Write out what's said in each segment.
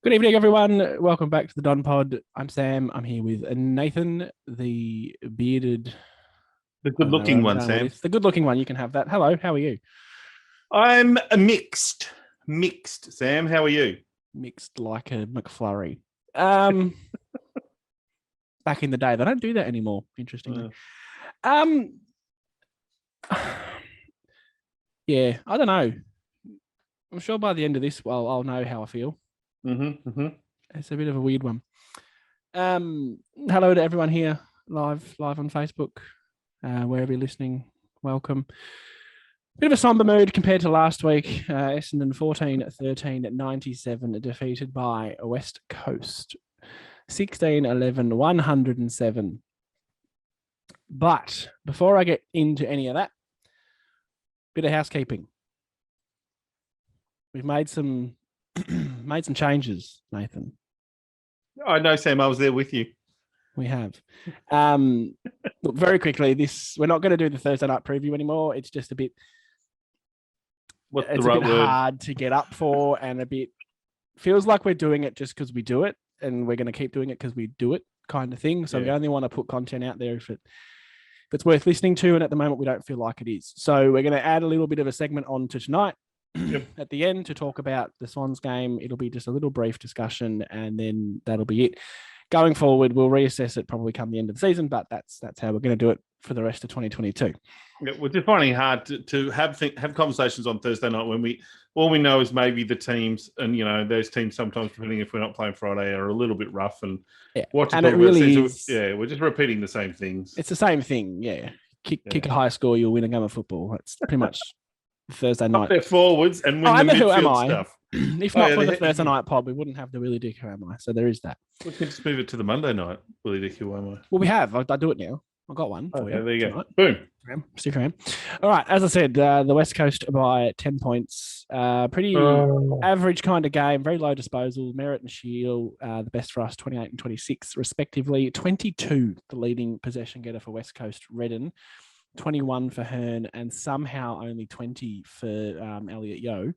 Good evening, everyone. Welcome back to the Don Pod. I'm Sam. I'm here with Nathan, the bearded. The I don't know. I good-looking don't one, know what it Sam. is. The good-looking one. You can have that. Hello. How are you? I'm a mixed. Sam, how are you? Mixed like a McFlurry. Um, Back in the day, they don't do that anymore. Interestingly. Um, yeah. I don't know. I'm sure by the end of this, well, I'll know how I feel. It's a bit of a weird one. Hello to everyone here live on Facebook, wherever you're listening. Welcome. Bit of a somber mood compared to last week. Essendon 14-13 at 97, defeated by West Coast 16-11, 107. But before I get into any of that, bit of housekeeping. We've made some changes, Nathan. I know, Sam. I was there with you. We have. Look, very quickly, we're not going to do the Thursday night preview anymore. It's just a bit. What's it's the right a bit word? hard to get up for, and a bit feels like we're doing it just because we do it, and we're going to keep doing it because we do it, kind of thing. So we only want to put content out there if it's worth listening to, and at the moment we don't feel like it is. So we're going to add a little bit of a segment on to tonight at the end to talk about the Swans game. It'll be just a little brief discussion, and then that'll be it. Going forward, we'll reassess it probably come the end of the season, but that's how we're going to do it for the rest of 2022. Yeah, we're just finding it hard to have conversations on Thursday night when all we know is maybe the teams, and those teams sometimes, depending if we're not playing Friday, are a little bit rough and what to and talk it really about. is. We're just repeating the same things. It's the same thing, Kick a high score, you'll win a game of football. That's pretty much Thursday night. Up their forwards and win the midfield stuff. If not for the Thursday night pod, we wouldn't have the Willie Dick, who am I? So there is that. We can just move it to the Monday night, Willie Dick, who am I? Well, we have. I do it now. I've got one for you. There you tonight. go. Boom. Stick around. All right. As I said, the West Coast by 10 points. Pretty average kind of game. Very low disposal. Merritt and Shield, the best for us, 28 and 26, respectively. 22, the leading possession getter for West Coast Redden. 21 for Hearn, and somehow only 20 for Elliot Yeo,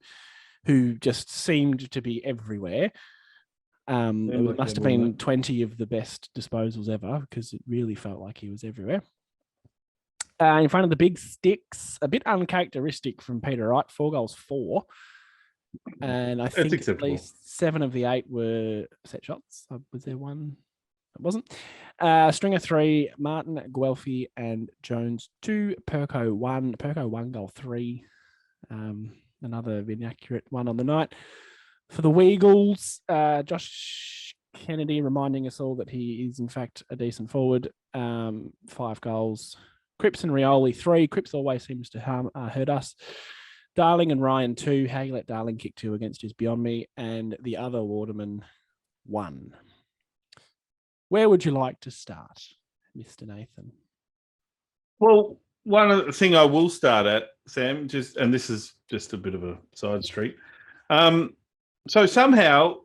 who just seemed to be everywhere. It must have been 20 of the best disposals ever, because it really felt like he was everywhere. In front of the big sticks, a bit uncharacteristic from Peter Wright, 4 goals, 4. And I think at least 7 of the 8 were set shots. Was there one? It wasn't. Stringer 3, Martin, Guelphy, and Jones 2, Perko 1. Perko 1 goal 3. Another inaccurate one on the night. For the Weagles, Josh Kennedy reminding us all that he is, in fact, a decent forward. 5 goals. Cripps and Rioli 3. Cripps always seems to hurt us. Darling and Ryan 2. How you let Darling kick 2 against is beyond me. And the other Waterman 1. Where would you like to start, Mr. Nathan? Well, one of the thing I will start at, Sam, and this is just a bit of a side street. So somehow,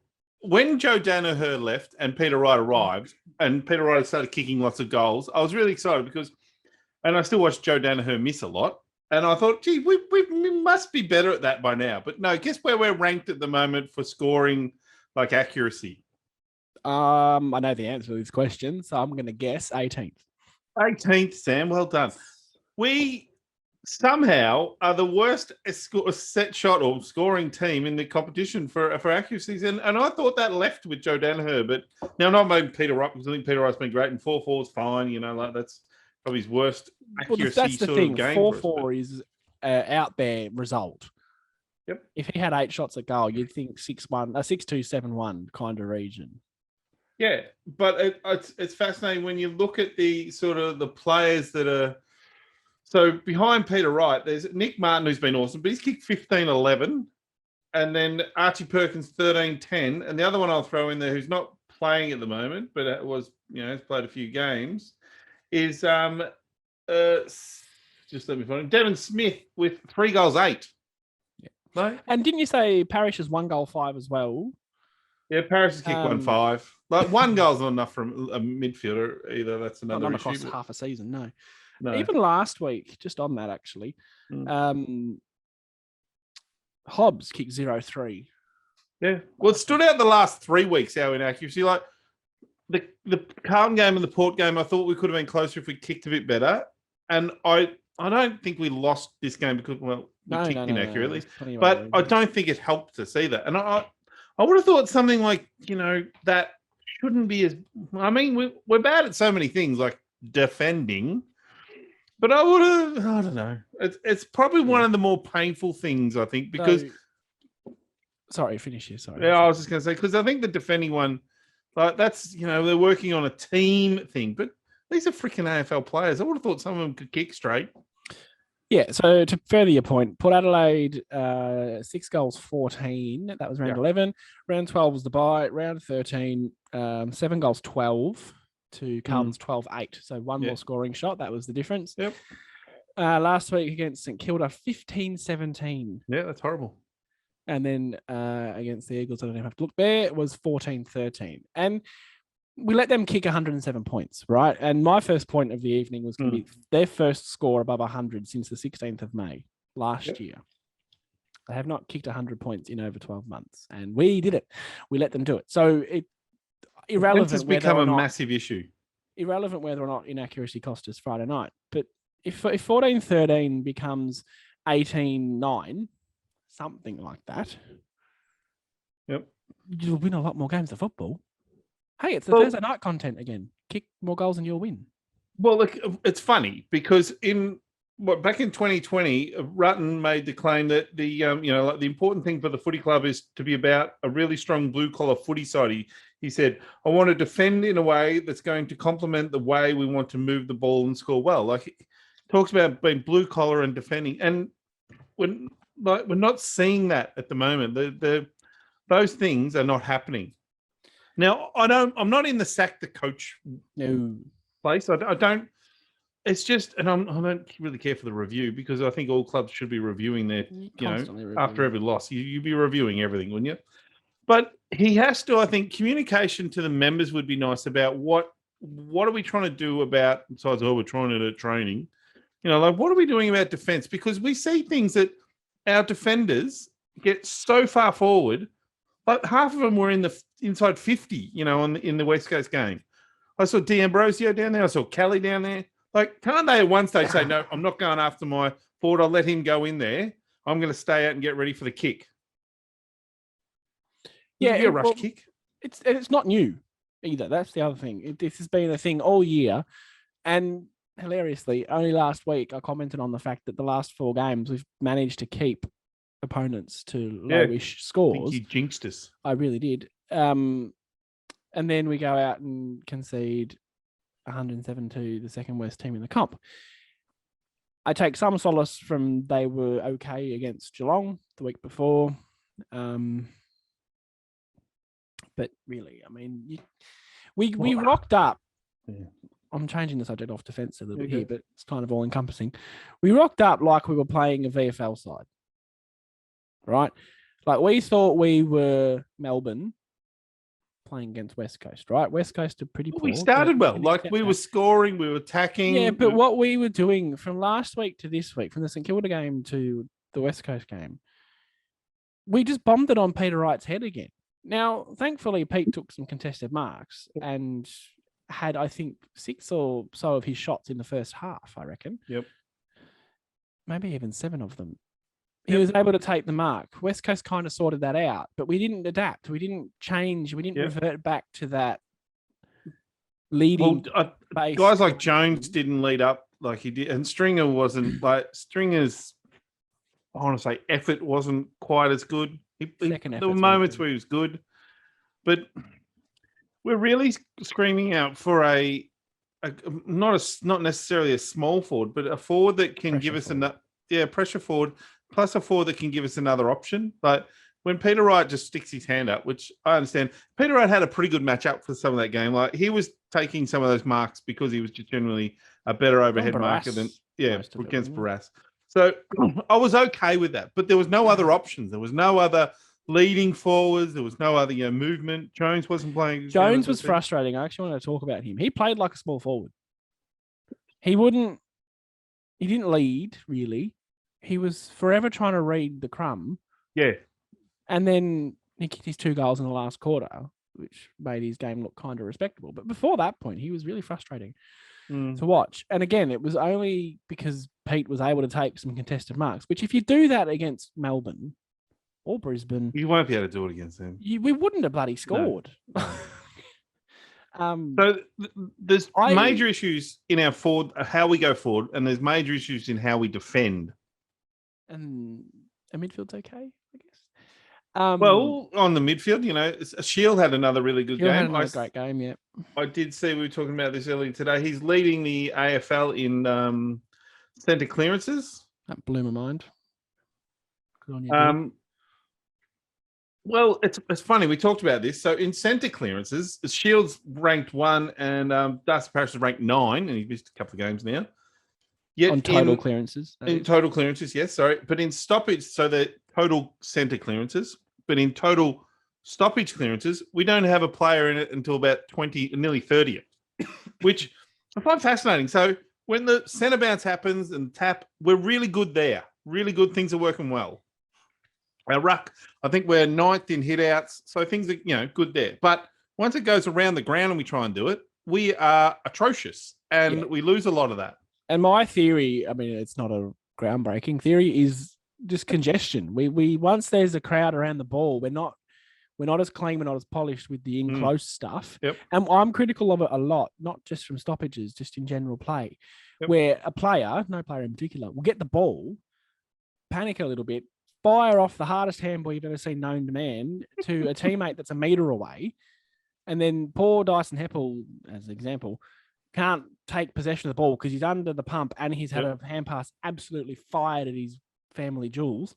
when Joe Danaher left and Peter Wright arrived, and Peter Wright started kicking lots of goals, I was really excited because, and I still watch Joe Danaher miss a lot, and I thought, gee, we must be better at that by now. But no, guess where we're ranked at the moment for scoring, like accuracy? I know the answer to this question, so I'm going to guess 18th. 18th, Sam. Well done. We somehow are the worst set shot or scoring team in the competition for accuracies. And I thought that left with Joe Danaher, but now not maybe Peter Wright, because I think Peter Wright's been great, and 4-4 is fine. Like that's probably his worst accuracy that's the sort thing. of game. 4-4 is out there result. Yep. If he had 8 shots at goal, you'd think 6-1, 6-2, 7-1 kind of region. Yeah, but it's fascinating when you look at the sort of the players that are. So behind Peter Wright, there's Nick Martin, who's been awesome, but he's kicked 15-11, and then Archie Perkins 13-10, and the other one I'll throw in there, who's not playing at the moment, but it was has played a few games, is just let me find him, Devon Smith with 3 goals 8. Yeah. No? And didn't you say Parrish is 1 goal 5 as well? Yeah, Paris has kicked 1-5. Like 1 goal's not enough from a midfielder either. That's another issue. Not across half a season, no. Even last week, just on that actually, Hobbs kicked 0-3. Yeah. Well, it stood out the last 3 weeks, our inaccuracy. Like the Carlton game and the Port game, I thought we could have been closer if we kicked a bit better. And I don't think we lost this game because, well, we kicked inaccurately. But I don't think it helped us either. And I would have thought something like, that shouldn't be as... I mean, we're bad at so many things, like defending. But I don't know. It's probably one of the more painful things, I think, because... Sorry, finish here. Sorry. Yeah, I was just going to say, because I think the defending one, like that's, they're working on a team thing, but these are freaking AFL players. I would have thought some of them could kick straight. Yeah, so to further your point, Port Adelaide, 6 goals, 14. That was round 11. Round 12 was the bye. Round 13, 7 goals, 12 to Carlton's 12-8. So one more scoring shot. That was the difference. Yep. Last week against St Kilda, 15-17. Yeah, that's horrible. And then against the Eagles, I don't even have to look there, it was 14-13. And we let them kick 107 points, right? And my first point of the evening was going to be their first score above 100 since the 16th of May last year. They have not kicked 100 points in over 12 months. And we did it. We let them do it. So irrelevant. It's become a massive issue. Irrelevant whether or not inaccuracy cost us Friday night. But if 14-13 becomes 18-9, something like that. Yep. You'll win a lot more games of football. Hey, it's the Thursday night content again. Kick more goals and you'll win. Well, look, it's funny because back in 2020, Rutten made the claim that the important thing for the footy club is to be about a really strong blue collar footy side. He said, I want to defend in a way that's going to complement the way we want to move the ball and score well. Like he talks about being blue collar and defending, and we're not seeing that at the moment. Those things are not happening. Now, I'm not in the sack the coach place. I don't. It's just, and I don't really care for the review because I think all clubs should be reviewing their, after every loss. You'd be reviewing everything, wouldn't you? But he has to. I think communication to the members would be nice about what are we trying to do about, besides, we're trying to do training. What are we doing about defense? Because we see things that our defenders get so far forward. Like half of them were in the inside 50, in the West Coast game. I saw D'Ambrosio down there. I saw Kelly down there. Like, can't they at one stage say, no, I'm not going after my forward. I'll let him go in there. I'm going to stay out and get ready for the kick. Yeah, a rush kick. It's not new either. That's the other thing. This has been a thing all year. And hilariously, only last week I commented on the fact that the last 4 games we've managed to keep opponents to lowish scores. I think you jinxed us. I really did. And then we go out and concede 107 to the second worst team in the comp. I take some solace from they were okay against Geelong the week before. But really, I mean, we rocked up. Yeah. I'm changing the subject off defence a little bit here, but it's kind of all encompassing. We rocked up like we were playing a VFL side. Right? Like we thought we were Melbourne playing against West Coast, right? West Coast are pretty poor. We started well. Like we were scoring, we were attacking. Yeah, but what we were doing from last week to this week, from the St Kilda game to the West Coast game, we just bombed it on Peter Wright's head again. Now, thankfully, Pete took some contested marks and had, I think, 6 or so of his shots in the first half, I reckon. Yep. Maybe even 7 of them. He was able to take the mark. West Coast kind of sorted that out, but we didn't adapt. We didn't change. We didn't revert back to that leading base. Guys like Jones didn't lead up like he did, and Stringer wasn't like Stringer's. I want to say effort wasn't quite as good. There were moments where he was good, but we're really screaming out for not necessarily a small forward, but a forward that can give us pressure forward. Plus a forward that can give us another option. But when Peter Wright just sticks his hand up, which I understand, Peter Wright had a pretty good matchup for some of that game. Like he was taking some of those marks because he was just generally a better overhead marker than against Barras. So I was okay with that, but there was no other options. There was no other leading forwards. There was no other movement. Jones wasn't playing. Jones was frustrating. I actually want to talk about him. He played like a small forward. He didn't lead really. He was forever trying to read the crumb. Yeah. And then He kicked his 2 goals in the last quarter, which made his game look kind of respectable. But before that point, he was really frustrating to watch. And again, it was only because Pete was able to take some contested marks, which if you do that against Melbourne or Brisbane, you won't be able to do it against them. We wouldn't have bloody scored. No. So there's major issues in our forward, how we go forward, and there's major issues in how we defend. And a midfield's okay, I guess. Well, on the midfield, Shield had another really good game. Had another great game, yeah. I did see, we were talking about this earlier today. He's leading the AFL in centre clearances. That blew my mind. Good on you, well, it's funny. We talked about this. So in centre clearances, Shields ranked 1 and Darcy Parish is ranked 9, and he's missed a couple of games now. Yet on total clearances. In total clearances, yes, sorry. But in stoppage, so the total centre clearances, but in total stoppage clearances, we don't have a player in it until about 20, nearly 30th, which I find fascinating. So when the centre bounce happens and tap, we're really good there. Really good. Things are working well. Our ruck, I think we're 9th in hit-outs, so things are, good there. But once it goes around the ground and we try and do it, we are atrocious, and we lose a lot of that. And my theory, I mean, it's not a groundbreaking theory, is just congestion. We once there's a crowd around the ball, we're not as clean, we're not as polished with the in-close stuff. Yep. And I'm critical of it a lot, not just from stoppages, just in general play, where a player, no player in particular, will get the ball, panic a little bit, fire off the hardest handball you've ever seen known to man to a teammate that's a metre away. And then poor Dyson Heppel, as an example, can't take possession of the ball because he's under the pump and he's had a hand pass absolutely fired at his family jewels.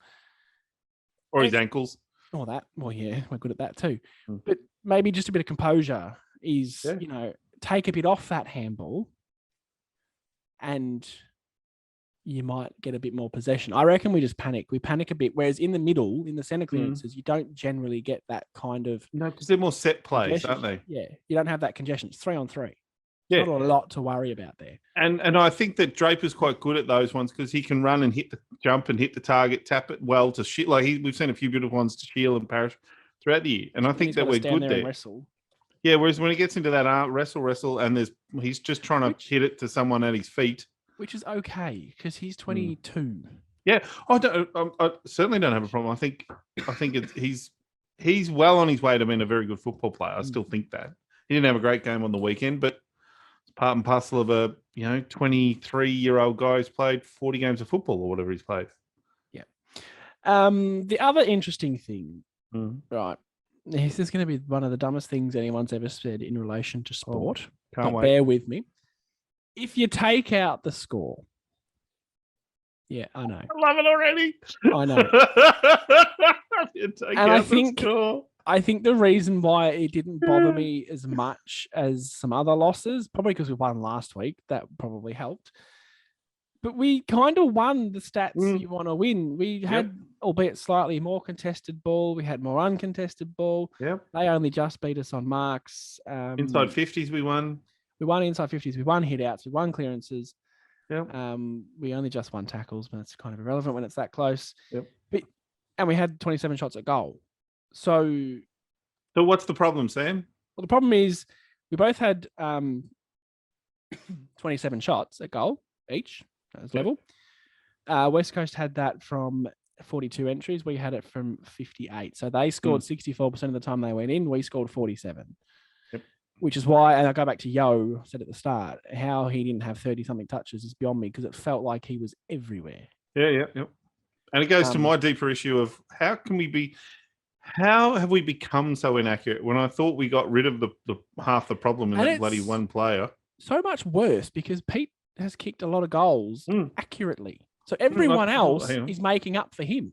Or his ankles. Or that. Well, yeah, we're good at that too. But maybe just a bit of composure is, take a bit off that handball and you might get a bit more possession. I reckon we just panic. We panic a bit. Whereas in the middle, in the centre clearances, you don't generally get that kind of... No, because they're more set plays, aren't they? Yeah, you don't have that congestion. It's 3-on-3. Yeah. Not a lot to worry about there. And I think that Draper's quite good at those ones because he can run and hit the jump and hit the target, tap it well to shit. Like we've seen a few beautiful ones to Shield and Parish throughout the year. And I think that we're good there. Wrestle. Yeah, whereas when he gets into that wrestle, and he's just trying to hit it to someone at his feet. Which is okay because he's 22. Yeah, I certainly don't have a problem. I think he's well on his way to being a very good football player. I still think that. He didn't have a great game on the weekend, but it's part and parcel of a 23-year-old guy who's played 40 games of football or whatever he's played. Yeah. The other interesting thing, right? This is going to be one of the dumbest things anyone's ever said in relation to sport. Can't wait. Bear with me. If you take out the score, yeah, I know. I love it already. I know. I think the reason why it didn't bother me as much as some other losses, probably because we won last week, that probably helped. But we kind of won the stats you want to win. We had, albeit slightly more contested ball. We had more uncontested ball. Yep. They only just beat us on marks. Inside 50s we won. We won inside 50s. We won hit-outs. We won clearances. Yep. We only just won tackles, but it's kind of irrelevant when it's that close. Yep. And we had 27 shots at goal. So what's the problem, Sam? Well, the problem is we both had 27 shots at goal each. That was level. West Coast had that from 42 entries. We had it from 58. So they scored 64% of the time they went in. We scored 47. Which is why, and I go back to Yo, said at the start, how he didn't have 30-something touches is beyond me because it felt like he was everywhere. Yeah. And it goes to my deeper issue of how have we become so inaccurate when I thought we got rid of the half the problem in that bloody one player? So much worse because Pete has kicked a lot of goals accurately. So everyone else is making up for him.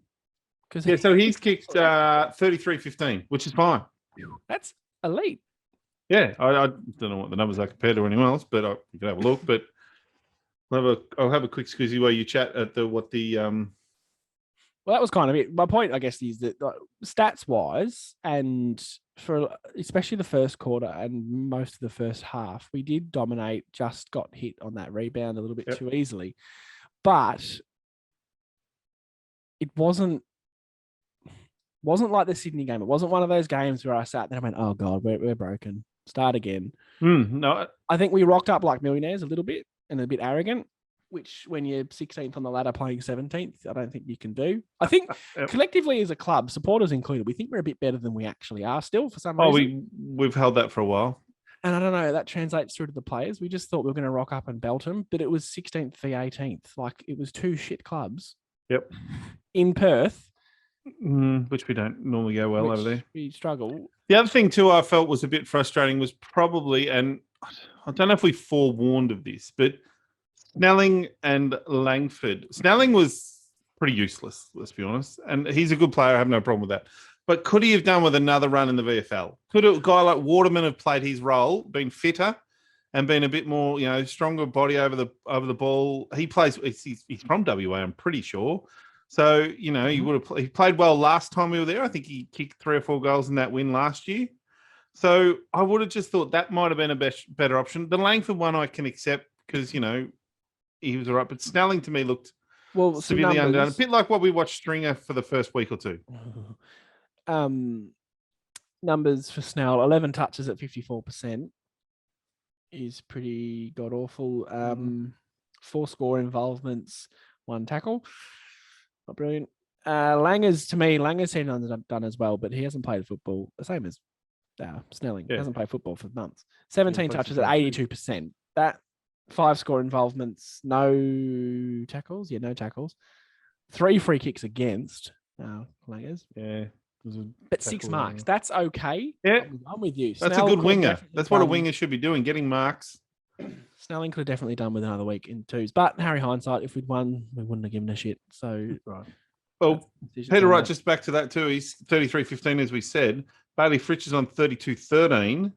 So he's kicked 33-15, which is fine. That's elite. Yeah, I don't know what the numbers are compared to anyone else, but you can have a look. But I'll have a quick squizzy while you chat at what the. Well, that was kind of it. My point, I guess, is that stats wise, and for especially the first quarter and most of the first half, we did dominate. Just got hit on that rebound a little bit too easily, but it wasn't. Wasn't like the Sydney game. It wasn't one of those games where I sat there and went, oh God, we're broken. Start again. No, I think we rocked up like millionaires a little bit and a bit arrogant, which when you're 16th on the ladder playing 17th, I don't think you can do. I think Yep. collectively as a club, supporters included, we think we're a bit better than we actually are still for some reason. we've held that for a while. And I don't know, that translates through to the players. We just thought we were going to rock up and belt them, but it was 16th v 18th. Like it was two shit clubs. Yep. In Perth. Which we don't normally go well over there. We struggle. The other thing too I felt was a bit frustrating was probably, and I don't know if we forewarned of this, but Snelling and Langford. Snelling was pretty useless, let's be honest. And he's a good player. I have no problem with that. But could he have done with another run in the VFL? Could a guy like Waterman have played his role, been fitter, and been a bit more, stronger body over the ball? He plays. He's from WA, I'm pretty sure. So he played well last time we were there. I think he kicked 3 or 4 goals in that win last year. So I would have just thought that might have been a better option. The Langford one I can accept because he was all right, but Snelling to me looked severely undone. A bit like what we watched Stringer for the first week or two. Numbers for Snell: 11 touches at 54% is pretty god awful. 4 score involvements, 1 tackle. Not brilliant. Langer's seen done as well, but he hasn't played football. The same as Snelling. Hasn't played football for months. 17 touches at 82%. That 5 score involvements, no tackles. Yeah, no tackles. 3 free kicks against Langers. Yeah. But 6 marks. That's okay. Yeah. I'm with you. That's a good winger. That's what a winger should be doing, getting marks. Snelling could have definitely done with another week in 2s. But Harry hindsight, if we'd won, we wouldn't have given a shit. So right. Well, Peter Wright, just back to that too. He's 33-15, as we said. Bailey Fritsch is on 32-13.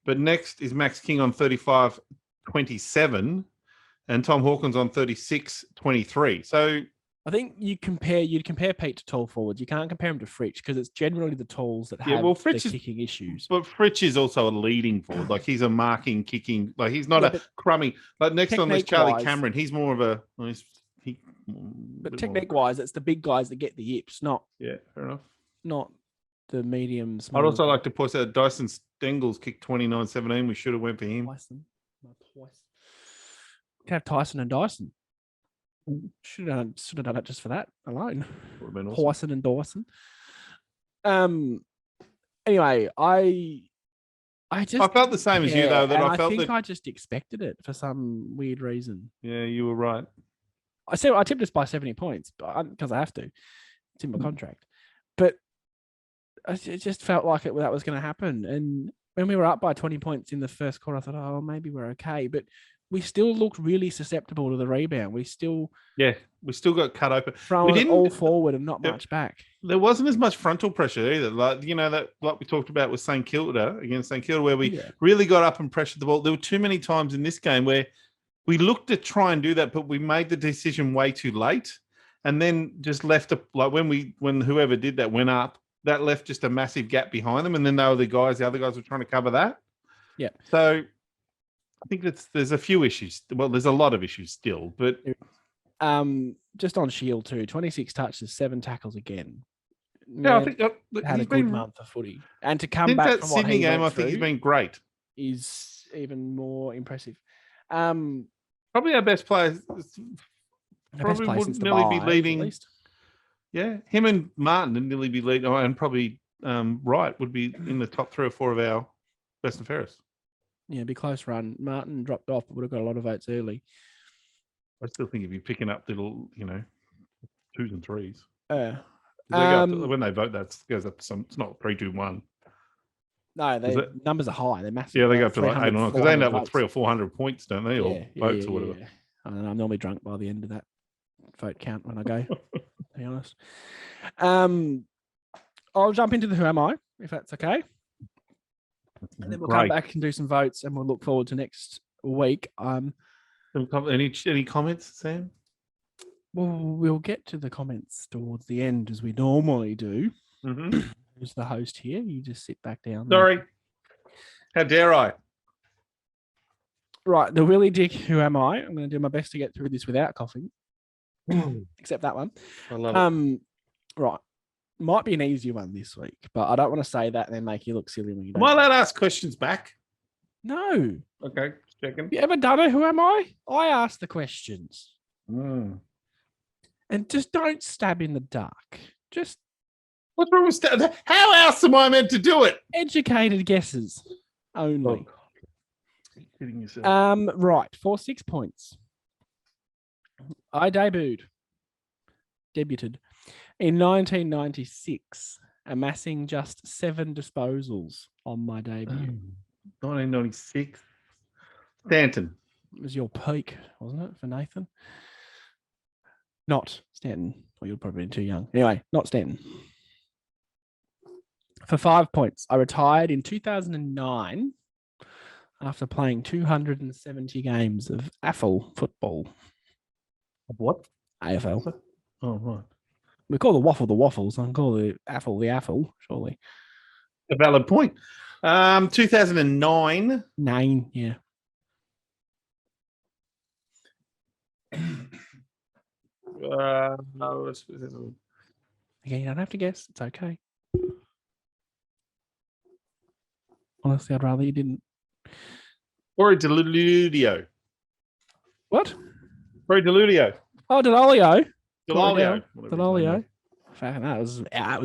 But next is Max King on 35-27. And Tom Hawkins on 36-23. So I think you'd compare Pete to tall forwards. You can't compare him to Fritsch because it's generally the talls that have the kicking issues. But Fritsch is also a leading forward. Like he's a marking, kicking. Like he's not a crummy. Like next on there's Charlie Cameron. He's more of a. But technique-wise, it's the big guys that get the yips, not. Yeah, fair enough. Not the medium. I'd also like to point out Dyson Stengels kicked 29-17. We should have went for him. Tyson. Can have Tyson and Dyson. Should have done it just for that alone. Would have been awesome. Tyson and Dyson. Anyway, I felt the same as you though. That I think I just expected it for some weird reason. Yeah, you were right. I tipped us by 70 points, but because I have to. It's in my contract. But it just felt like that was going to happen. And when we were up by 20 points in the first quarter, I thought, oh, maybe we're okay. But we still looked really susceptible to the rebound. We still got cut open. Throwing it all forward and not much back. There wasn't as much frontal pressure either. Like that, like we talked about with St Kilda against St Kilda, where we really got up and pressured the ball. There were too many times in this game where we looked to try and do that, but we made the decision way too late, and then just left when whoever did that went up. That left just a massive gap behind them, and then the other guys were trying to cover that. Yeah. So I think there's a few issues. Well, there's a lot of issues still, but just on Shield too, 26 touches, 7 tackles again. Yeah, I think had a good month of footy, and to come back that from Sydney game, I think he's been great. Is even more impressive. Probably our best player. Probably would nearly be leading. Yeah, him and Martin would nearly be leading, and probably Wright would be in the top 3 or 4 of our best and fairest. Yeah, it'd be a close run. Martin dropped off, but would have got a lot of votes early. I still think if you're picking up little, 2s and 3s. When they vote, that goes up to some. It's not 3, 2, 1. No, numbers are high. They're massive. Yeah, they go up to like 8 or 9 because they end up with 300 or 400 points, don't they? Or votes or whatever. Yeah. I don't know, I'm normally drunk by the end of that vote count when I go. To be honest, I'll jump into the Who Am I, if that's okay. And then we'll come back and do some votes, and we'll look forward to next week. Any comments, Sam? Well, we'll get to the comments towards the end, as we normally do. Mm-hmm. Who's the host here? You just sit back down. Sorry. How dare I? Right, the Willie Dick Who Am I? I'm going to do my best to get through this without coughing. Except that one. I love it. Right. Might be an easier one this week, but I don't want to say that and then make you look silly when you Am don't. I allowed to ask questions back? No. Okay, checking. You ever done it? Who am I? I ask the questions. Mm. And just don't stab in the dark. Just What's wrong with how else am I meant to do it? educated guesses only. You're kidding yourself. Right, for 6 points. I debuted in 1996, amassing just 7 disposals on my debut. 1996. Stanton. It was your peak, wasn't it, for Nathan? Not Stanton. Well, you're probably too young. Anyway, not Stanton. For 5 points, I retired in 2009 after playing 270 games of AFL football. What? AFL. Oh, right. We call the waffle the waffles. I can call the AFL, surely. A valid point. 2009. 9, yeah. Again, you don't have to guess. It's okay. Honestly, I'd rather you didn't. Or a Deludio. What? Or a Deludio. Oh, Delolio. Delolio. Fucking that was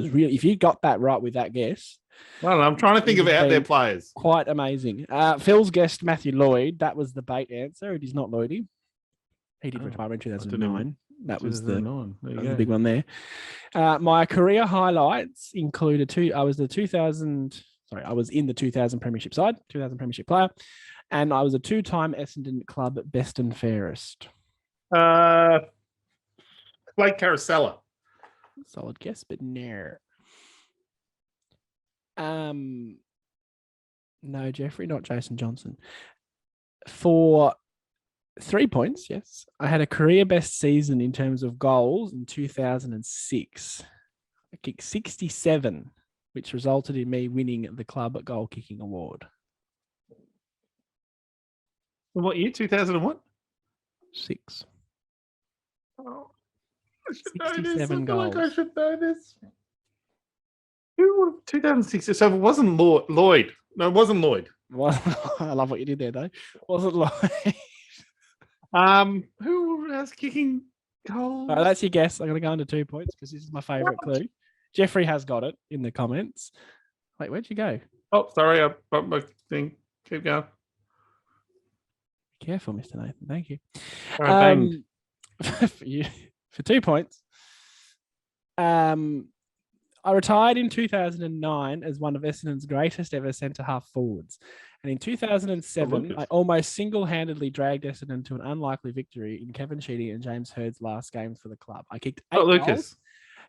really. If you got that right with that guess, I don't know. I'm trying to think of out there players. Quite amazing. Phil's guessed Matthew Lloyd. That was the bait answer. It is not Lloydie. He did retire in 2009. That was the big one there. My career highlights included I was in the 2000 Premiership side, 2000 Premiership player, and I was a 2-time Essendon club best and fairest. Blake Carosella. Solid guess, but no. No, Jeffrey, not Jason Johnson. For 3 points, yes. I had a career best season in terms of goals in 2006. I kicked 67, which resulted in me winning the club goal kicking award. What year? 2001? 6. Oh, I should know this. 67 goals. I should know this. Who would have 2006? So it wasn't Lloyd. No, it wasn't Lloyd. Well, I love what you did there, though. Wasn't Lloyd. Who was kicking goals? All right, that's your guess. I'm going to go into 2 points because this is my favourite clue. Jeffrey has got it in the comments. Wait, where'd you go? Oh, sorry, I bumped my thing. Keep going. Be careful, Mr. Nathan. Thank you. For 2 points. I retired in 2009 as one of Essendon's greatest ever centre-half forwards. And in 2007, I almost single-handedly dragged Essendon to an unlikely victory in Kevin Sheedy and James Hurd's last games for the club. I kicked 8 goals,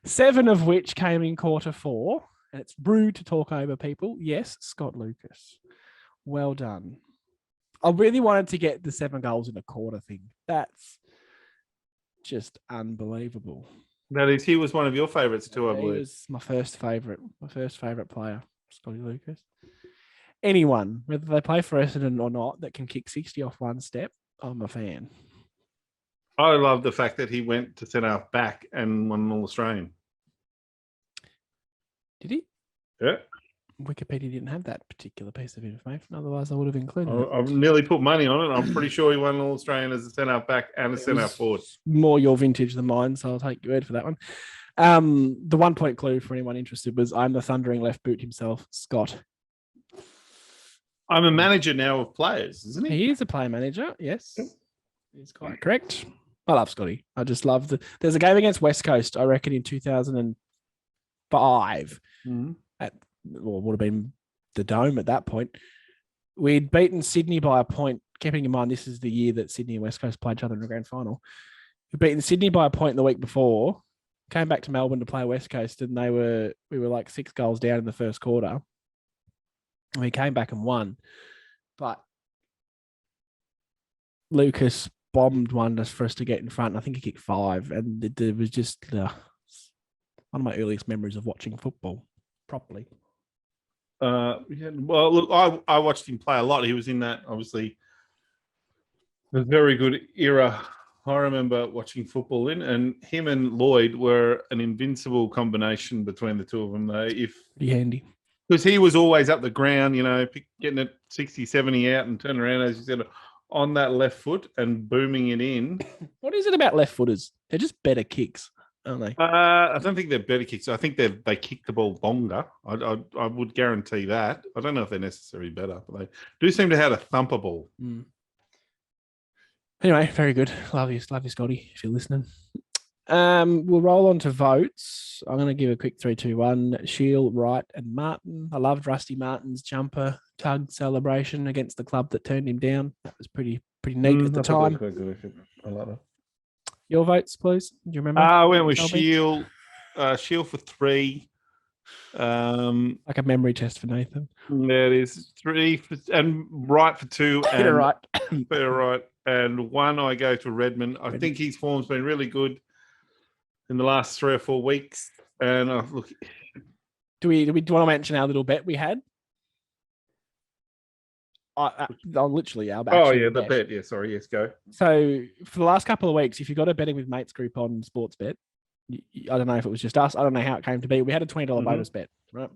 7 of which came in quarter 4. And it's rude to talk over people. Yes, Scott Lucas. Well done. I really wanted to get the 7 goals in a quarter thing. That's just unbelievable. That is, he was one of your favourites too, I believe. He was my first favourite player, Scotty Lucas. Anyone, whether they play for Essendon or not, that can kick 60 off one step, I'm a fan. I love the fact that he went to centre half back and won an All-Australian. Did he? Yeah. Wikipedia didn't have that particular piece of information. Otherwise, I would have included it. I've nearly put money on it. I'm pretty sure he won an All-Australian as a centre-half back and a centre-half forward. More your vintage than mine, so I'll take your word for that one. The 1 point clue for anyone interested was I'm the thundering left boot himself, Scott. I'm a manager now of players, isn't he? He is a player manager, yes. He's quite correct. I love Scotty. I just love there's a game against West Coast, I reckon, in 2005 would have been the Dome at that point. We'd beaten Sydney by a point, keeping in mind this is the year that Sydney and West Coast played each other in the grand final. We'd beaten Sydney by a point the week before, came back to Melbourne to play West Coast, and we were like 6 goals down in the first quarter. And we came back and won. But Lucas bombed one just for us to get in front. I think he kicked 5, and it was just one of my earliest memories of watching football properly. Well, look, I watched him play a lot. He was in that, obviously, the very good era I remember watching football and him and Lloyd were an invincible combination between the two of them. Pretty handy. Because he was always up the ground, getting it 60, 70 out and turning around, as you said, on that left foot and booming it in. What is it about left footers? They're just better kicks, aren't they? I don't think they're better kicks. I think they kick the ball longer. I would guarantee that. I don't know if they're necessarily better, but they do seem to have a thumper ball. Anyway, very good. Love you, Scotty, if you're listening. We'll roll on to votes. I'm going to give a quick 3-2-1. Shield, Wright, and Martin. I loved Rusty Martin's jumper tug celebration against the club that turned him down. That was pretty neat at the time. I like that. Your votes, please. Do you remember? I went with Shield. Shield for 3. Like a memory test for Nathan. There it is. 3 and Wright for 2. Peter Wright. Peter Wright. And 1, I go to Redmond. I think his form's been really good in the last 3 or 4 weeks. And look, do we want to mention our little bet we had? Literally our bet. Oh yeah, the bet. Yeah, sorry. Yes, go. So for the last couple of weeks, if you got a betting with mates group on Sportsbet, I don't know if it was just us. I don't know how it came to be. We had a $20 bonus bet, right?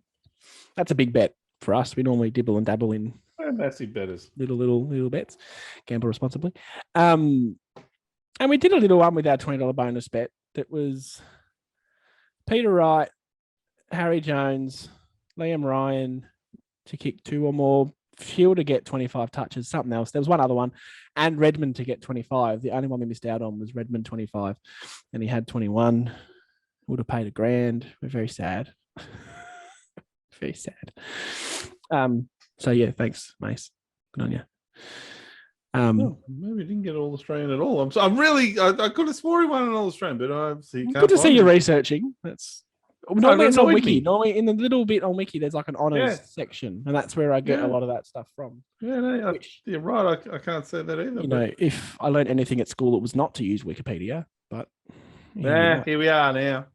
That's a big bet for us. We normally dibble and dabble in massive betters, little bets. Gamble responsibly. And we did a little one with our $20 bonus bet that was Peter Wright, Harry Jones, Liam Ryan to kick 2 or more, Fuel to get 25 touches, something else. There was one other one, and Redmond to get 25. The only one we missed out on was Redmond 25, and he had 21. Would have paid $1,000. We're very sad. Very sad. So yeah, thanks, Mace. Good on you. Maybe didn't get all Australian at all. I could have swore he won an all Australian, but obviously can't. Good to see you researching. That's normally it's on Wiki. Normally in the little bit on Wiki, there's like an honors section, and that's where I get a lot of that stuff from. Yeah, no, you're right. I can't say that either. You know, if I learned anything at school, it was not to use Wikipedia. But here we are now.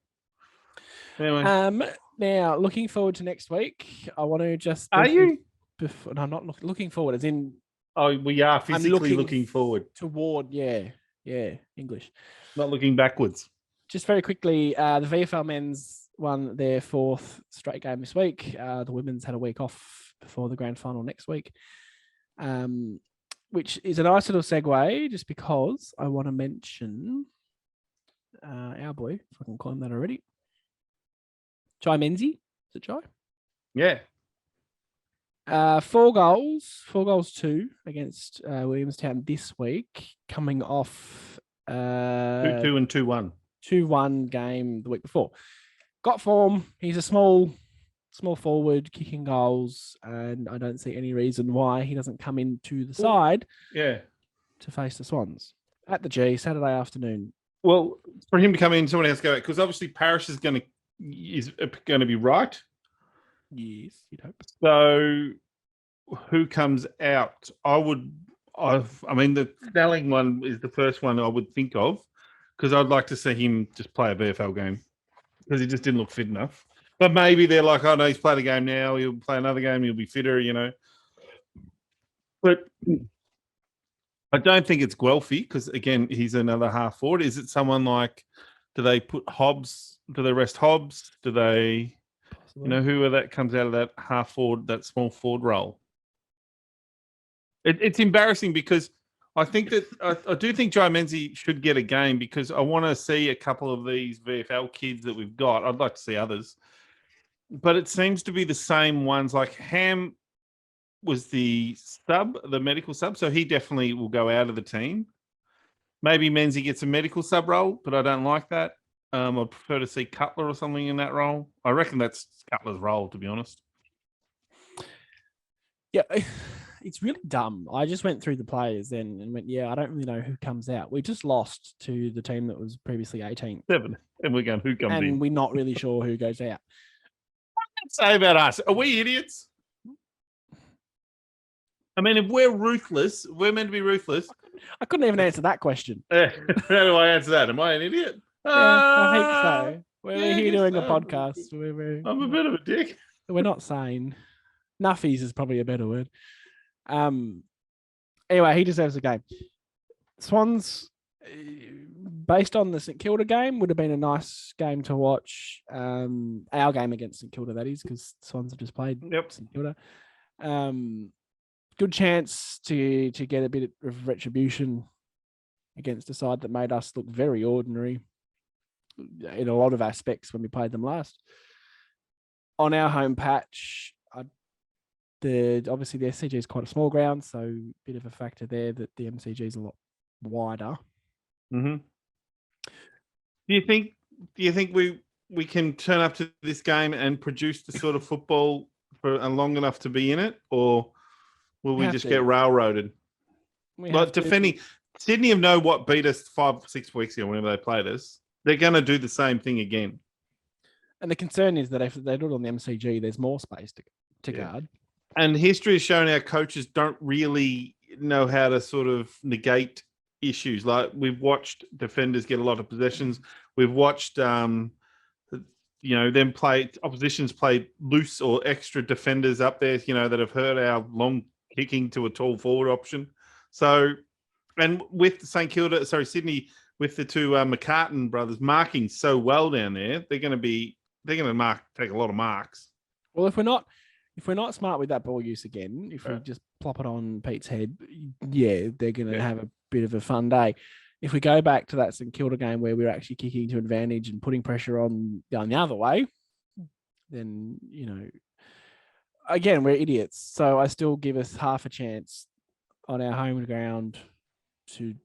Anyway. Now looking forward to next week. I want to just. Are you? No, I'm not looking forward. As in. Oh, we are physically looking forward toward. Yeah, English. Not looking backwards. Just very quickly, the VFL men's won their 4th straight game this week. The women's had a week off before the grand final next week, which is a nice little segue just because I want to mention our boy, if I can call him that already. Jai Menzie. Is it Jai? Yeah. 4 goals 2 against Williamstown this week, coming off 2-2 and 2-1. 2-1 game the week before. Got form. He's a small forward kicking goals, and I don't see any reason why he doesn't come into the side to face the Swans at the G Saturday afternoon. Well, for him to come in, someone else go, because obviously Parrish is going to be right. Yes, you'd hope. So who comes out? I mean, the Snelling one is the first one I would think of, because I'd like to see him just play a VFL game, because he just didn't look fit enough. But maybe they're like, oh no, he's played a game now, he'll play another game, he'll be fitter, you know. But I don't think it's Guelphy, because again, he's another half forward. Is it someone like, do they put Hobbs? Do they rest Hobbs? Do they, who that comes out of that half forward, that small forward role? It's embarrassing because I think that I do think Jai Menzie should get a game, because I want to see a couple of these VFL kids that we've got. I'd like to see others, but it seems to be the same ones. Like Ham was the medical sub, so he definitely will go out of the team. Maybe Menzie gets a medical sub role, but I don't like that. I'd prefer to see Cutler or something in that role. I reckon that's Cutler's role, to be honest. Yeah, it's really dumb. I just went through the players then and went, I don't really know who comes out. We just lost to the team that was previously 18th. 7. And we're going, who comes in? And we're not really sure who goes out. What say about us? Are we idiots? I mean, if we're ruthless, we're meant to be ruthless. I couldn't even answer that question. How do I answer that? Am I an idiot? Yeah, I think so. We're here doing a podcast. I'm a bit of a dick. We're not sane. Nuffies is probably a better word. Anyway, he deserves a game. Swans based on the St Kilda game, would have been a nice game to watch. Our game against St Kilda, that is, because Swans have just played St Kilda. Good chance to get a bit of retribution against a side that made us look very ordinary in a lot of aspects when we played them last. On our home patch, obviously the SCG is quite a small ground, so a bit of a factor there that the MCG is a lot wider. Mm-hmm. Do you think we can turn up to this game and produce the sort of football for long enough to be in it, or will we just get railroaded? Like defending Sydney have know what beat us 5-6 weeks ago whenever they played us. They're going to do the same thing again. And the concern is that if they do it on the MCG, there's more space to guard. And history has shown our coaches don't really know how to sort of negate issues. Like we've watched defenders get a lot of possessions. We've watched, oppositions play loose or extra defenders up there, that have hurt our long kicking to a tall forward option. So, and with Sydney, with the two McCartan brothers marking so well down there, they're going to take a lot of marks. Well, if we're not smart with that ball use again, if we just plop it on Pete's head, they're going to have a bit of a fun day. If we go back to that St Kilda game where we're actually kicking to advantage and putting pressure on going the other way, then, again, we're idiots. So I still give us half a chance on our home ground to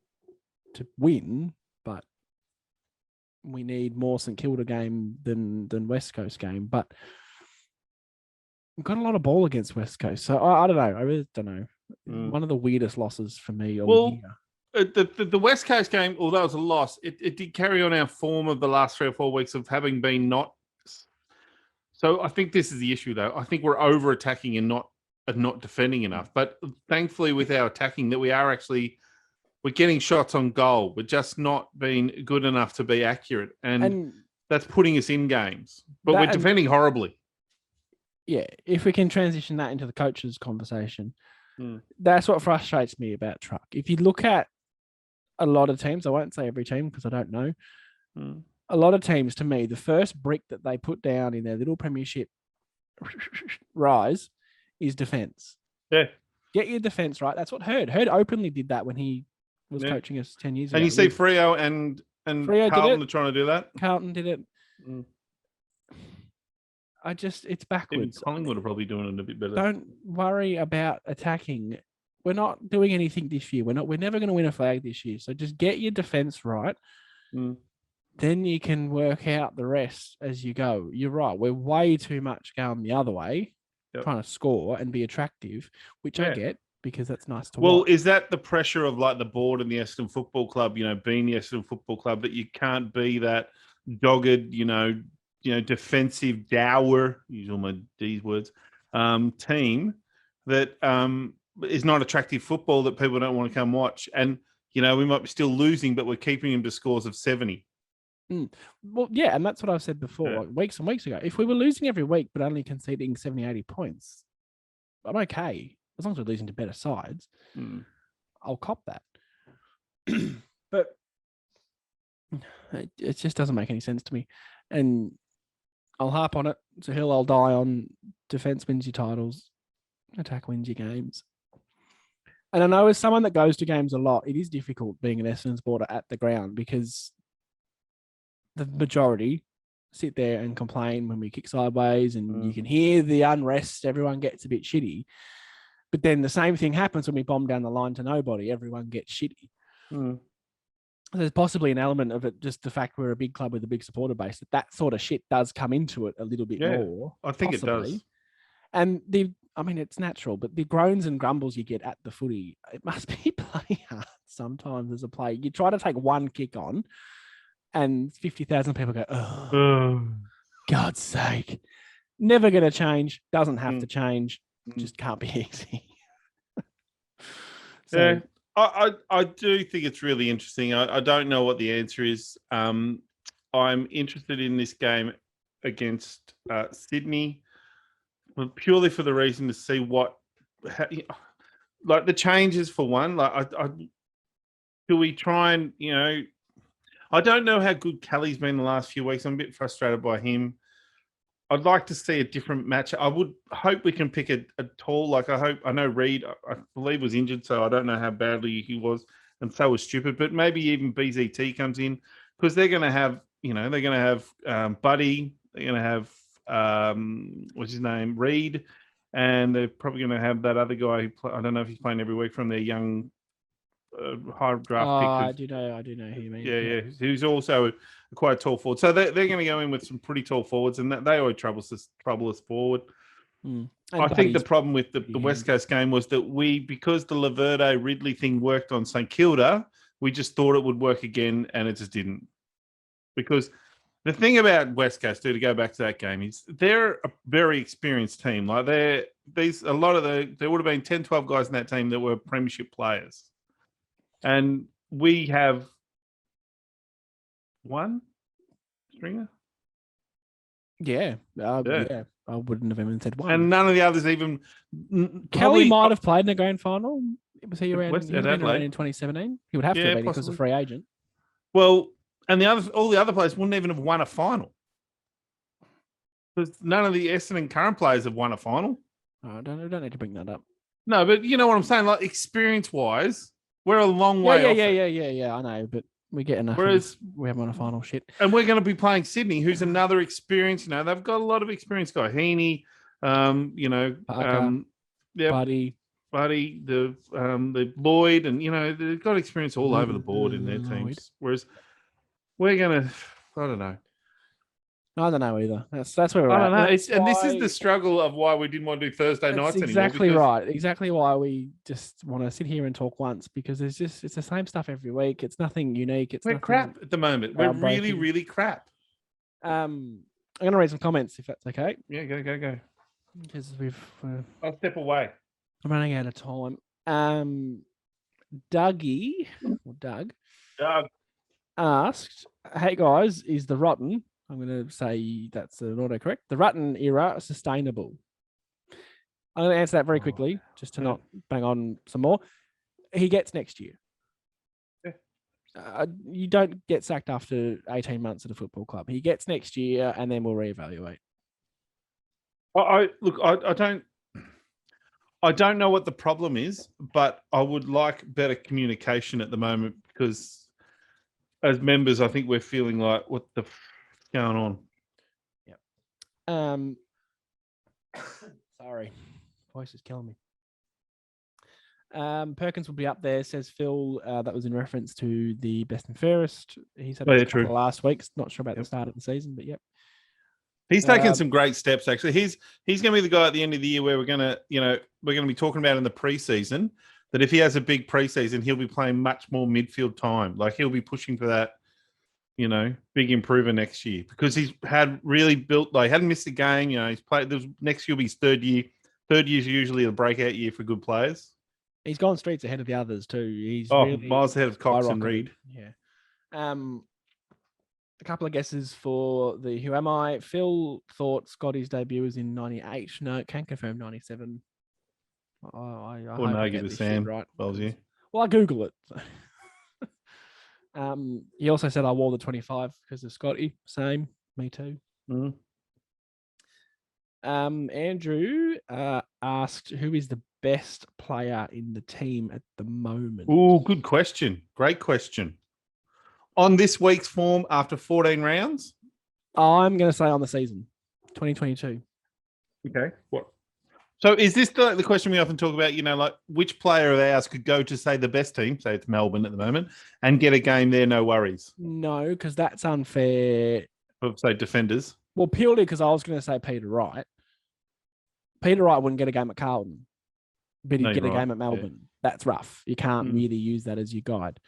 win, but we need more St Kilda game than West Coast game. But we've got a lot of ball against West Coast. So I don't know. I really don't know. One of the weirdest losses for me all year. The West Coast game, although it was a loss, it did carry on our form of the last 3 or 4 weeks of having been not. So I think this is the issue, though. I think we're over attacking and not defending enough. But thankfully, with our attacking, that we're getting shots on goal. We're just not being good enough to be accurate, and that's putting us in games. But we're defending horribly. Yeah, if we can transition that into the coaches' conversation, that's what frustrates me about Truck. If you look at a lot of teams, I won't say every team because I don't know. A lot of teams, to me, the first brick that they put down in their little premiership rise is defense. Yeah. Get your defense right. That's what Hurd openly did that when he was coaching us 10 years ago. And you see Freo and Carlton are trying to do that? Carlton did it. It's backwards. Collingwood are probably doing it a bit better. Don't worry about attacking. We're not doing anything this year. We're never going to win a flag this year. So just get your defense right. Then you can work out the rest as you go. You're right. We're way too much going the other way, trying to score and be attractive, which I get because that's nice to watch. Well, is that the pressure of like the board and the Essendon Football Club, being the Essendon Football Club, that you can't be that dogged, defensive dour, use all my D's words, team that is not attractive football that people don't want to come watch. And, we might be still losing, but we're keeping them to scores of 70. Well, yeah, and that's what I've said before, like weeks and weeks ago. If we were losing every week but only conceding 70, 80 points, I'm okay. As long as we're losing to better sides, I'll cop that. But it just doesn't make any sense to me. And I'll harp on it. It's a hill I'll die on. Defense wins your titles. Attack wins your games. And I know as someone that goes to games a lot, it is difficult being an Essendon supporter at the ground because the majority sit there and complain when we kick sideways and you can hear the unrest. Everyone gets a bit shitty. But then the same thing happens when we bomb down the line to nobody. Everyone gets shitty. There's possibly an element of it, just the fact we're a big club with a big supporter base, that sort of shit does come into it a little bit more. I think possibly. It does. And it's natural, but the groans and grumbles you get at the footy, it must be bloody hard sometimes as a player. You try to take one kick on and 50,000 people go, oh, God's sake. Never going to change. Doesn't have to change. Just can't be easy. So, I do think it's really interesting. I don't know what the answer is. I'm interested in this game against Sydney, purely for the reason to see like the changes for one. Like do we try and, I don't know how good Kelly's been the last few weeks. I'm a bit frustrated by him. I'd like to see a different match. I would hope we can pick a tall, I know Reed, I believe, was injured, so I don't know how badly he was, and so was Stupid, but maybe even BZT comes in, because they're going to have, Buddy, they're going to have, what's his name, Reed, and they're probably going to have that other guy I don't know if he's playing every week, from their young high draft pick. I do know who you mean. Yeah. Who's also quite a tall forward. So they're going to go in with some pretty tall forwards, and they always trouble us forward. I think the problem with the West Coast game was that because the Laverde Ridley thing worked on St Kilda, we just thought it would work again, and it just didn't. Because the thing about West Coast, to go back to that game, is they're a very experienced team. Like there would have been 10, 12 guys in that team that were premiership players. And we have one stringer. Yeah. I wouldn't have even said one. And none of the others even. Kelly might have played in the grand final. Was he around? West, he around in 2017. He would have to have been because of free agent. Well, and all the other players wouldn't even have won a final, because none of the Essendon current players have won a final. I don't need to bring that up. No, but you know what I'm saying. Like, experience-wise, we're a long way off. Yeah. I know, but we get enough. Whereas we haven't won a final shit. And we're going to be playing Sydney, who's another experience. They've got a lot of experience. Guy Heaney, Parker, Buddy, the Lloyd, and they've got experience all over the board in their teams. Whereas we're going to, I don't know. I don't know either. That's where we're at. I don't know. And this is the struggle of why we didn't want to do Thursday nights anymore. Exactly right. Exactly why we just want to sit here and talk once, because it's the same stuff every week. It's nothing unique. We're crap at the moment. We're really, really crap. I'm going to read some comments if that's okay. Yeah, go. Because I'll step away. I'm running out of time. Doug asked, "Hey guys, is the rotten?" I'm going to say that's an autocorrect. The Rutten era sustainable? I'm going to answer that very quickly, just to not bang on some more. He gets next year. You don't get sacked after 18 months at a football club. He gets next year, and then we'll reevaluate. I don't know what the problem is, but I would like better communication at the moment, because as members, I think we're feeling like, what the going on? Yep. Sorry, voice is killing me. Perkins will be up there, says Phil. That was in reference to the best and fairest. He said it last week. Not sure about the start of the season, but yep. He's taken some great steps. Actually, he's going to be the guy at the end of the year where we're going to be talking about in the preseason that if he has a big preseason, he'll be playing much more midfield time. Like, he'll be pushing for that, big improver next year, because he's had really built, hadn't missed a game. He's played. Next year will be his third year. Third year is usually a breakout year for good players. He's gone streets ahead of the others too. He's miles ahead of Cox and Reed. Yeah. A couple of guesses for the Who Am I? Phil thought Scotty's debut was in 98. No, can't confirm 97. I wouldn't argue with Sam. Right. Well, I Google it. He also said I wore the 25 because of Scotty. Same. Me too. Mm-hmm. Andrew asked, who is the best player in the team at the moment? Oh, good question. Great question. On this week's form after 14 rounds? I'm going to say on the season, 2022. Okay. What? So is this the question we often talk about, which player of ours could go to, say, the best team, say it's Melbourne at the moment, and get a game there, no worries? No, because that's unfair. Say defenders. Well, purely because I was going to say Peter Wright. Peter Wright wouldn't get a game at Carlton, but he'd get a game at Melbourne. Yeah. That's rough. You can't really use that as your guide.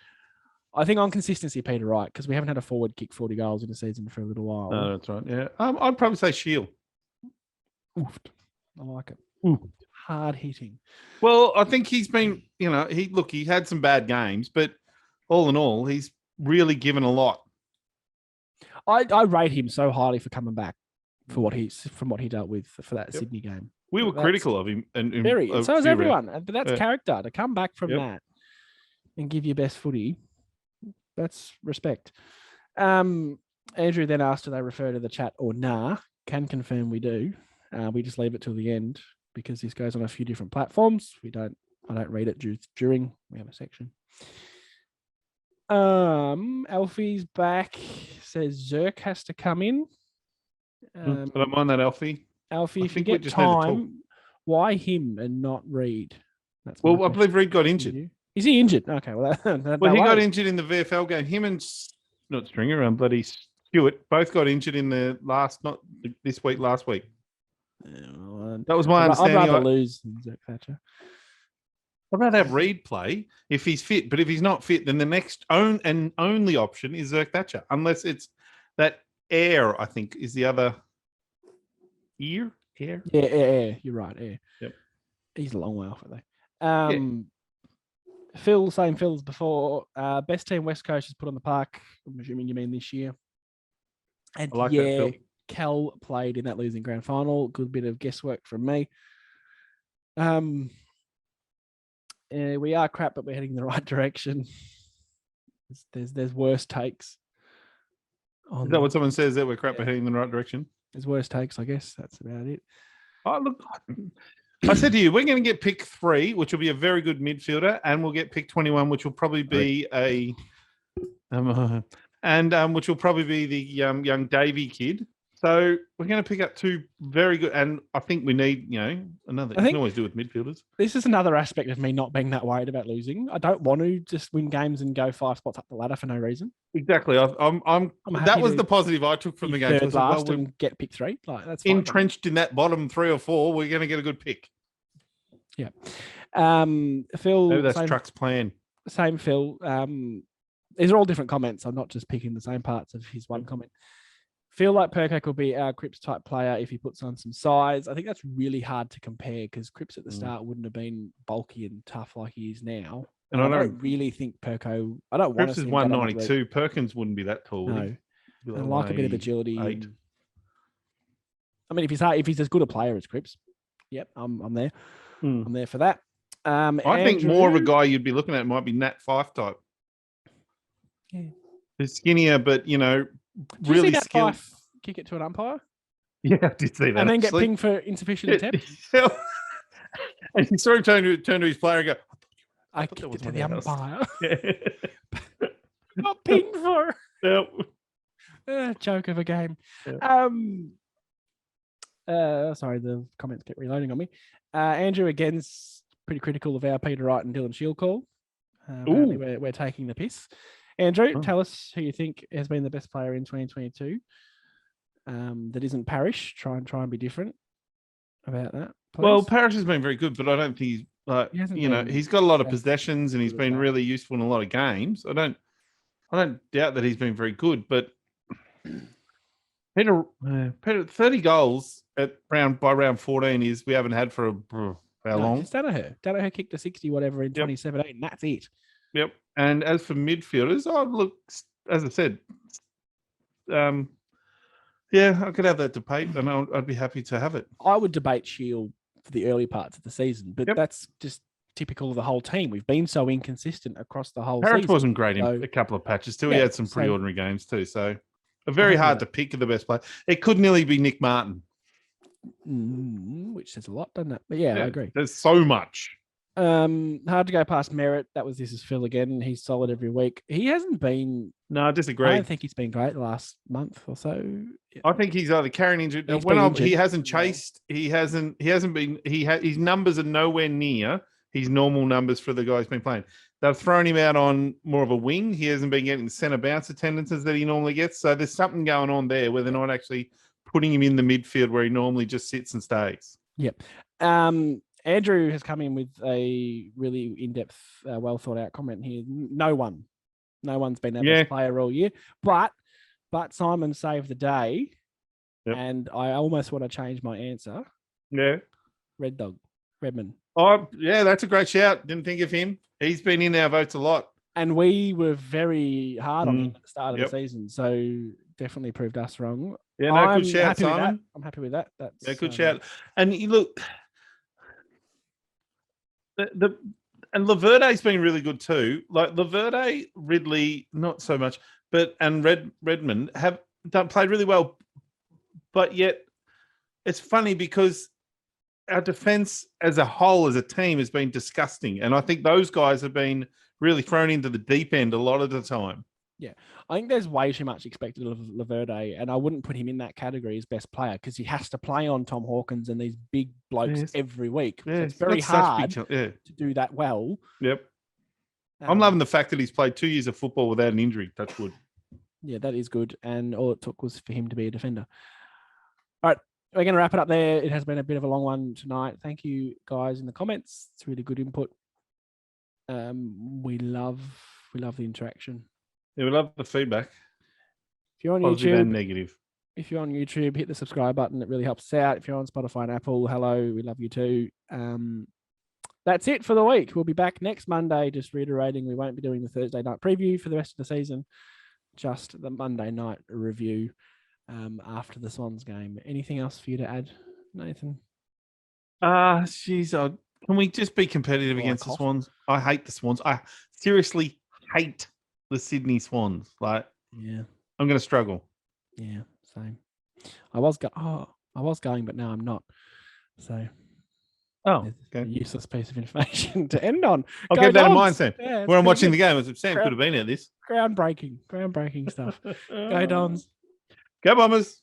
I think on consistency, Peter Wright, because we haven't had a forward kick 40 goals in a season for a little while. No, that's right. Yeah. I'd probably say Shield. Oof. I like it. Ooh. Hard hitting. Well, I think he's been, he had some bad games, but all in all, he's really given a lot. I rate him so highly for coming back from what he dealt with for that Sydney game. We were critical of him. And so was everyone. But that's character. To come back from that and give your best footy. That's respect. Andrew then asked, do they refer to the chat or nah? Can confirm we do. We just leave it till the end because this goes on a few different platforms. I don't read it during. We have a section. Alfie's back. Says Zerk has to come in. I don't mind that, Alfie. Alfie, if you get time, why him and not Reed? That's I believe Reed got injured. Is he injured? Okay, well, he got injured in the VFL game. Him and not Stringer and bloody Stewart both got injured in the not this week, last week. That was my understanding. I'd rather lose than Zerk Thatcher. I'd rather have Reed play if he's fit, but if he's not fit, then the next only option is Zerk Thatcher, unless it's that Air, I think, is the other Air. Yeah, Air. You're right, Air. Yep. He's a long way off, are they? Phil, same Phil as before. Best team West Coast has put on the park. I'm assuming you mean this year. And that, Phil. Cal played in that losing grand final. Good bit of guesswork from me. We are crap, but we're heading in the right direction. There's worse takes. Is that what someone says, that we're crap, but heading in the right direction? There's worse takes, I guess. That's about it. Oh, look, I said to you, we're going to get pick 3, which will be a very good midfielder, and we'll get pick 21, which will probably be which will probably be the young Davey kid. So we're going to pick up 2 very good, and I think we need, another. You can always do with midfielders. This is another aspect of me not being that worried about losing. I don't want to just win games and go 5 spots up the ladder for no reason. Exactly. That was the positive I took from the game. Third last and get pick 3. Like that's fine. Entrenched in that bottom 3 or 4. We're going to get a good pick. Yeah. Phil. Maybe that's Truck's plan. Same Phil. These are all different comments. I'm not just picking the same parts of his one comment. Feel like Perko will be our Cripps type player if he puts on some size. I think that's really hard to compare because Cripps at the start wouldn't have been bulky and tough like he is now. And I don't really think Perko. I don't want to. Cripps is 192. Perkins wouldn't be that tall. No, I like a bit of agility. I mean, if he's as good a player as Cripps, yep, I'm there. I'm there for that. I think more of a guy you'd be looking at might be Nat Fife type. Yeah, he's skinnier, but really skilled. Fife kick it to an umpire. Yeah, I did see that. And then get pinged for insufficient attempt. And he saw him turn to his player and go, I kicked it to the umpire. Not pinged for. Yep. Joke of a game. Yep. Sorry, the comments kept reloading on me. Andrew again's pretty critical of our Peter Wright and Dylan Shield call. We're taking the piss. Andrew, tell us who you think has been the best player in 2022. That isn't Parrish. Try and be different about that. Please. Well, Parrish has been very good, but I don't think he's got a lot of possessions and he's been really useful in a lot of games. I don't doubt that he's been very good, but Peter 30 goals by round 14 is we haven't had for how long? It's Danaher. Danaher kicked a 60 whatever in 2017. That's it. Yep. And as for midfielders, look, as I said, I could have that debate, and I'd be happy to have it. I would debate Shield for the early parts of the season, but that's just typical of the whole team. We've been so inconsistent across the whole Parrish season. Wasn't great in a couple of patches too. He had some pretty ordinary games too, so very hard to pick the best player. It could nearly be Nick Martin. Which says a lot, doesn't it? But I agree. There's so much. Hard to go past Merritt. This is Phil again. He's solid every week. He hasn't been. No, I disagree. I don't think he's been great the last month or so. I think he's either carrying injured. He hasn't chased. He hasn't been. His numbers are nowhere near his normal numbers for the guy who's been playing. They've thrown him out on more of a wing. He hasn't been getting the centre bounce attendances that he normally gets. So there's something going on there where they're not actually putting him in the midfield where he normally just sits and stays. Yep. Andrew has come in with a really in-depth, well thought out comment here. No one's been our best player all year, but Simon saved the day, and I almost want to change my answer. Yeah, Redman. Oh yeah, that's a great shout. Didn't think of him. He's been in our votes a lot, and we were very hard on him at the start of the season. So definitely proved us wrong. Yeah, no, good shout, Simon. I'm happy with that. That's good shout. And you look. And Laverde's been really good too. Like Laverde, Ridley, not so much, and Redmond have played really well. But yet, it's funny because our defense as a whole, as a team, has been disgusting. And I think those guys have been really thrown into the deep end a lot of the time. Yeah, I think there's way too much expected of Laverde, and I wouldn't put him in that category as best player because he has to play on Tom Hawkins and these big blokes every week. So it's very hard to do that well. Yep. I'm loving the fact that he's played 2 years of football without an injury. Touch wood. Yeah, that is good. And all it took was for him to be a defender. All right, we're going to wrap it up there. It has been a bit of a long one tonight. Thank you, guys, in the comments. It's really good input. We love the interaction. Yeah, we love the feedback. If you're on Positive YouTube, and negative. If you're on YouTube, hit the subscribe button. It really helps us out. If you're on Spotify and Apple, hello, we love you too. That's it for the week. We'll be back next Monday. Just reiterating, we won't be doing the Thursday night preview for the rest of the season. Just the Monday night review after the Swans game. Anything else for you to add, Nathan? Can we just be competitive against the Swans? I hate the Swans. I seriously hate the Sydney Swans. Like, yeah, I'm going to struggle. Yeah, same. I was going, but now I'm not. So, okay. A useless piece of information to end on. I'll keep that in mind, Sam. Yeah, when I'm watching the game, Sam could have been at this. Groundbreaking stuff. Go Dons. Go Bombers.